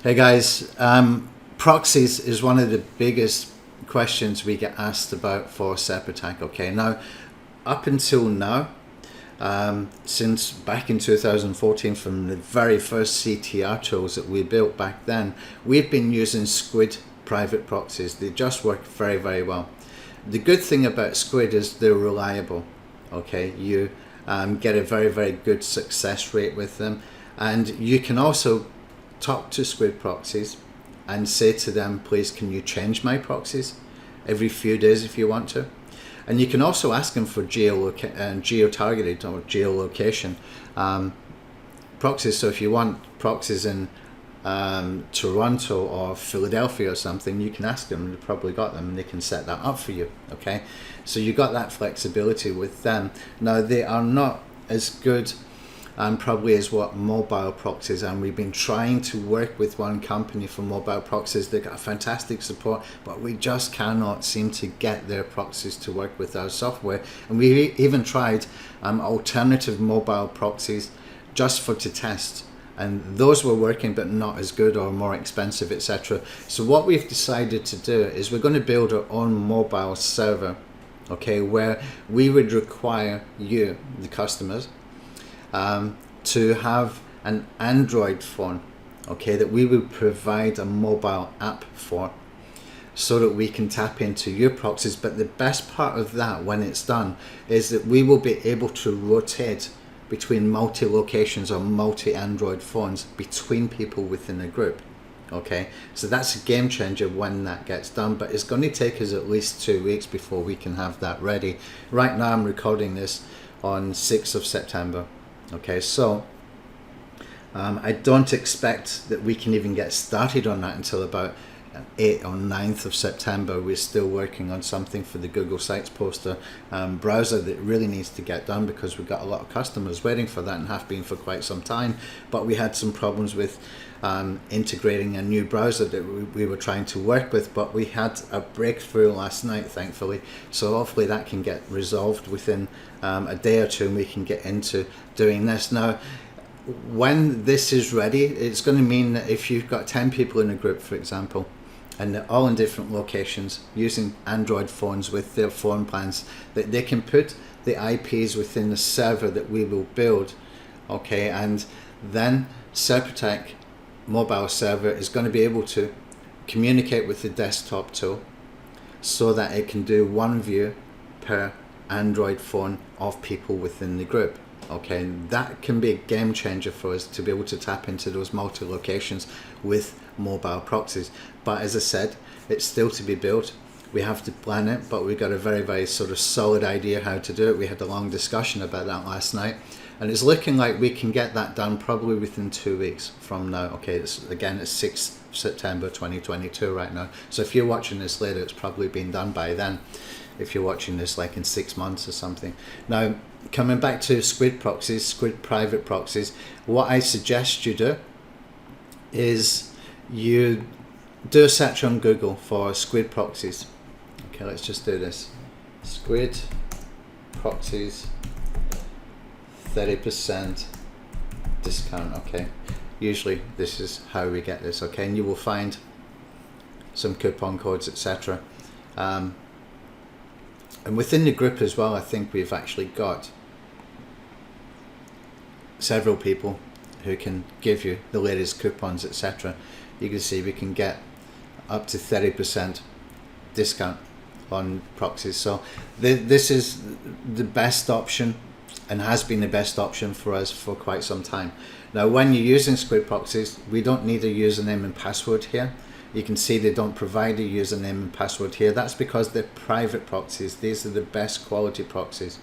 Hey guys, proxies is one of the biggest questions we get asked about for SerpAttack. Okay, now up until now, since back in 2014, from the very first CTR tools that we built back then, we've been using Squid private proxies. They just work very, very well. The good thing about Squid is they're reliable. Okay, you get a very, very good success rate with them, and you can also talk to Squid proxies and say to them, please can you change my proxies every few days if you want to. And you can also ask them for geo-targeted or geolocation proxies. So if you want proxies in Toronto or Philadelphia or something, you can ask them, they've probably got them and they can set that up for you. Okay, so you got that flexibility with them. Now they are not as good probably as what mobile proxies, and we've been trying to work with one company for mobile proxies. They've got fantastic support, but we just cannot seem to get their proxies to work with our software. And we even tried alternative mobile proxies just to test, and those were working but not as good or more expensive, etc. So what we've decided to do is we're going to build our own mobile server, okay, where we would require you, the customers, to have an Android phone, okay, that we will provide a mobile app for, so that we can tap into your proxies. But the best part of that, when it's done, is that we will be able to rotate between multi-locations or multi-Android phones between people within a group. Okay, so that's a game changer when that gets done, but it's going to take us at least 2 weeks before we can have that ready. Right now I'm recording this on 6th of September. Okay, so I don't expect that we can even get started on that until about 8th or 9th of September. We're still working on something for the Google Sites poster browser that really needs to get done, because we've got a lot of customers waiting for that and have been for quite some time. But we had some problems with integrating a new browser that we were trying to work with, but we had a breakthrough last night, thankfully. So hopefully that can get resolved within a day or two, and we can get into doing this. Now, when this is ready, it's going to mean that if you've got 10 people in a group, for example, and they're all in different locations using Android phones with their phone plans, that they can put the IPs within the server that we will build, okay, and then SerpAttack mobile server is going to be able to communicate with the desktop tool so that it can do one view per Android phone of people within the group. Okay, that can be a game changer for us to be able to tap into those multi-locations with mobile proxies. But as I said, it's still to be built. We have to plan it, but we've got a very, very sort of solid idea how to do it. We had a long discussion about that last night, and it's looking like we can get that done probably within 2 weeks from now. Okay, it's 6th September 2022 right now. So if you're watching this later, it's probably been done by then. If you're watching this like in 6 months or something. Now, coming back to Squid proxies, Squid private proxies, what I suggest you do is you do a search on Google for Squid proxies. Okay, let's just do this. Squid proxies 30% discount. Okay, usually this is how we get this. Okay, and you will find some coupon codes, etc. And within the group as well, I think we've actually got several people who can give you the latest coupons, etc. You can see we can get up to 30% discount on proxies. So this is the best option, and has been the best option for us for quite some time. Now, when you're using Squid proxies, we don't need a username and password here. You can see they don't provide a username and password here. That's because they're private proxies. These are the best quality proxies.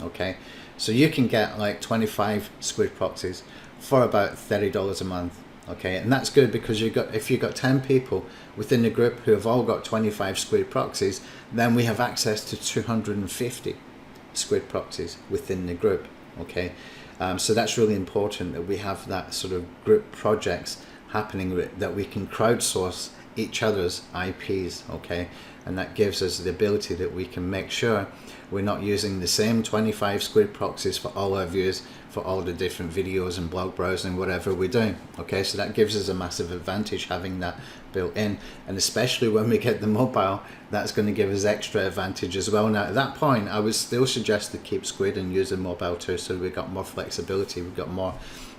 Okay, so you can get like 25 Squid proxies for about $30 a month. Okay, and that's good because if you've got 10 people within the group who have all got 25 Squid proxies, then we have access to 250 Squid proxies within the group. Okay, so that's really important that we have that sort of group projects happening that we can crowdsource each other's IPs, okay, and that gives us the ability that we can make sure we're not using the same 25 squid proxies for all our views for all the different videos and blog browsing, whatever we're doing, okay. So that gives us a massive advantage having that built in, and especially when we get the mobile, that's going to give us extra advantage as well. Now at that point I would still suggest to keep squid and use a mobile too, so we've got more flexibility, we've got more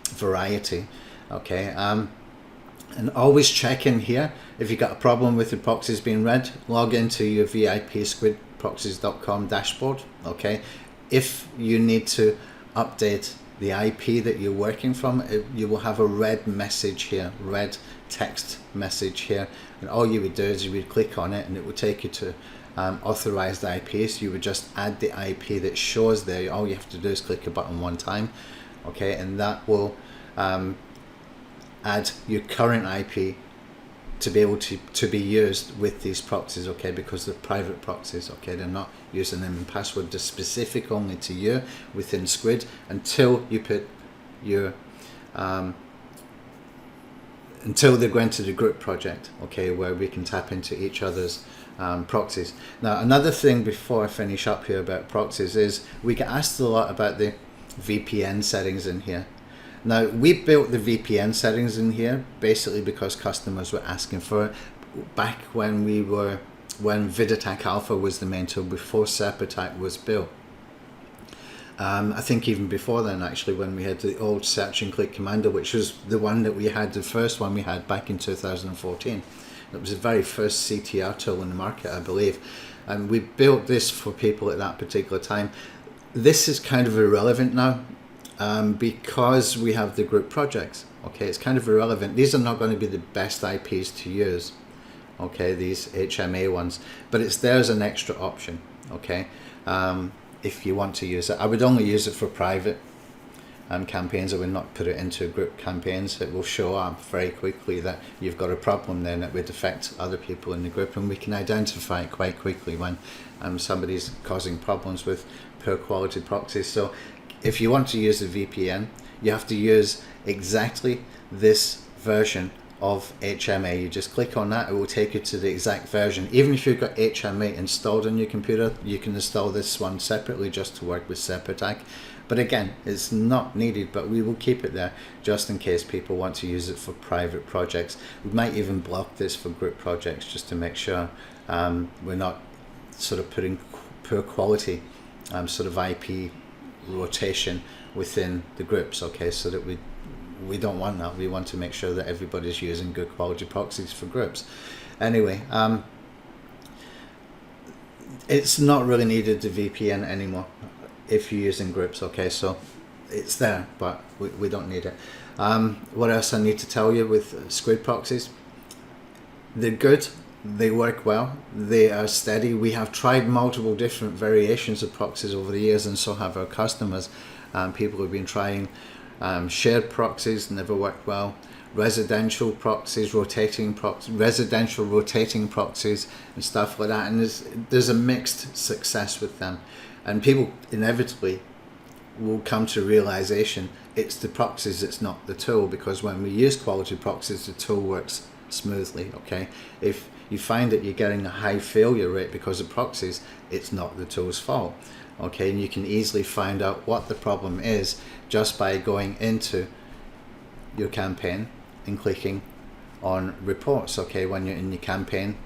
variety, okay. And always check in here if you got a problem with the proxies being read. Log into your VIP squidproxies.com dashboard, okay. If you need to update the IP that you're working from, you will have a red message here, red text message here, and all you would do is you would click on it and it would take you to authorized IP. So you would just add the IP that shows there. All you have to do is click a button one time, okay, and that will add your current IP to be able to be used with these proxies, okay, because they're private proxies, okay. They're not using them in password, they're specific only to you within Squid until you put your until they go into the group project, okay, where we can tap into each other's proxies. Now another thing before I finish up here about proxies is we get asked a lot about the VPN settings in here. Now we built the VPN settings in here basically because customers were asking for it back when 𝗏𝗏𝗃 Alpha was the main tool, before SerpAttack was built. I think even before then actually, when we had the old Search and Click Commander, which was the one that we had, the first one we had back in 2014. It was the very first CTR tool in the market, I believe, and we built this for people at that particular time. This is kind of irrelevant now. Because we have the group projects, okay, it's kind of irrelevant. These are not going to be the best IPs to use, okay, these HMA ones, but it's there as an extra option, okay. If you want to use it, I would only use it for private campaigns. I would not put it into group campaigns. It will show up very quickly that you've got a problem then that would affect other people in the group, and we can identify it quite quickly when somebody's causing problems with poor quality proxies. So if you want to use a VPN, you have to use exactly this version of HMA. You just click on that, it will take you to the exact version. Even if you've got HMA installed on your computer, you can install this one separately just to work with SerpAttack. But again, it's not needed, but we will keep it there just in case people want to use it for private projects. We might even block this for group projects just to make sure we're not sort of putting poor quality sort of IP rotation within the groups, okay, so that we don't want that. We want to make sure that everybody's using good quality proxies for groups. Anyway, it's not really needed, the VPN anymore, if you're using groups, okay, so it's there, but we don't need it. What else I need to tell you with Squid proxies? They're good. They work well, they are steady. We have tried multiple different variations of proxies over the years, and so have our customers. People have been trying shared proxies, never worked well. Residential proxies, residential rotating proxies and stuff like that, and there's a mixed success with them. And people inevitably will come to realization it's the proxies, it's not the tool, because when we use quality proxies, the tool works smoothly, okay. If you find that you're getting a high failure rate because of proxies, it's not the tool's fault, okay. And you can easily find out what the problem is just by going into your campaign and clicking on reports, okay. When you're in your campaign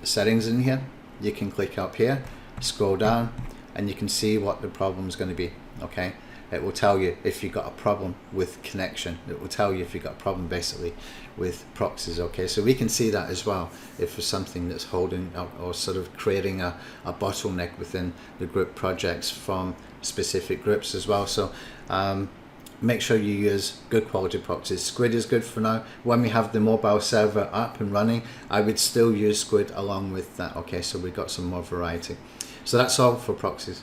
settings in here, you can click up here, scroll down, and you can see what the problem is going to be, okay. It will tell you if you've got a problem with connection. It will tell you if you've got a problem basically with proxies, okay. So we can see that as well if there's something that's holding or sort of creating a bottleneck within the group projects from specific groups as well. So make sure you use good quality proxies. Squid is good for now. When we have the mobile server up and running, I would still use Squid along with that, okay. So we've got some more variety. So that's all for proxies.